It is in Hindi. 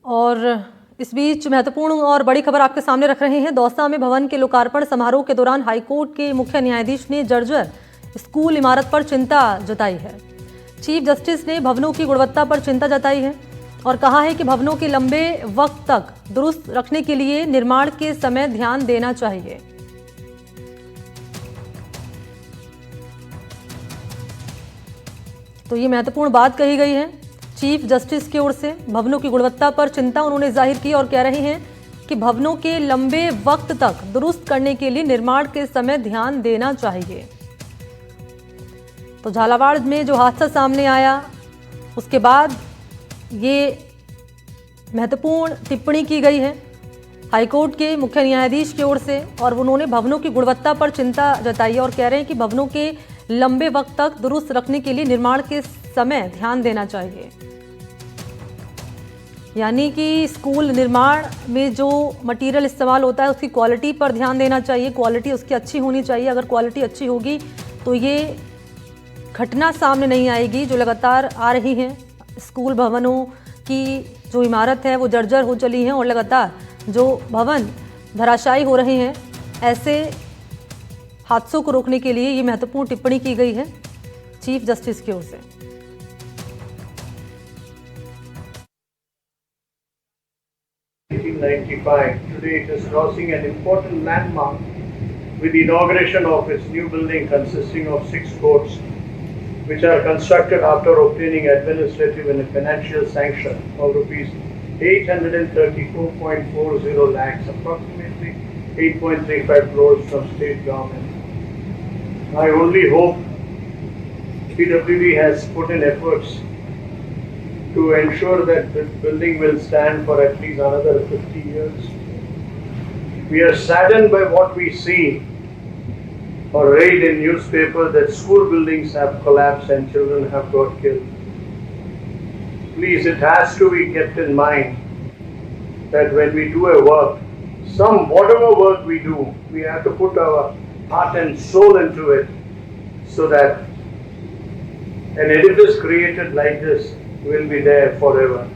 और इस बीच महत्वपूर्ण और बड़ी खबर आपके सामने रख रहे हैं। दौसा में भवन के लोकार्पण समारोह के दौरान हाईकोर्ट के मुख्य न्यायाधीश ने जर्जर स्कूल इमारत पर चिंता जताई है। चीफ जस्टिस ने भवनों की गुणवत्ता पर चिंता जताई है और कहा है कि भवनों के लंबे वक्त तक दुरुस्त रखने के लिए निर्माण के समय ध्यान देना चाहिए। तो ये महत्वपूर्ण बात कही गई है चीफ जस्टिस की ओर से। भवनों की गुणवत्ता पर चिंता उन्होंने जाहिर की और कह रहे हैं कि भवनों के लंबे वक्त तक दुरुस्त करने के लिए निर्माण के समय ध्यान देना चाहिए। तो झालावाड़ में जो हादसा सामने आया उसके बाद ये महत्वपूर्ण टिप्पणी की गई है हाईकोर्ट के मुख्य न्यायाधीश की ओर से और उन्होंने भवनों की गुणवत्ता पर चिंता जताई और कह रहे हैं कि भवनों के लंबे वक्त तक दुरुस्त रखने के लिए निर्माण के समय ध्यान देना चाहिए। यानी कि स्कूल निर्माण में जो मटेरियल इस्तेमाल होता है उसकी क्वालिटी पर ध्यान देना चाहिए। क्वालिटी उसकी अच्छी होनी चाहिए। अगर क्वालिटी अच्छी होगी तो ये घटना सामने नहीं आएगी जो लगातार आ रही हैं। स्कूल भवनों की जो इमारत है वो जर्जर हो चली है और लगातार जो भवन धराशायी हो रहे हैं। ऐसे हादसों को रोकने के लिए ये महत्वपूर्ण टिप्पणी की गई है चीफ जस्टिस की ओर से। 1895. Today it is crossing an important landmark with the inauguration of its new building consisting of 6 courts which are constructed after obtaining administrative and financial sanction of rupees 834.40 lakhs, approximately 8.35 crores from state government. I only hope PWD has put in efforts to ensure that the building will stand for at least another 50 years. We are saddened by what we see or read in newspaper that school buildings have collapsed and children have got killed. Please, it has to be kept in mind that when we do a work, whatever work we do, we have to put our heart and soul into it so that an edifice created like this will be there forever.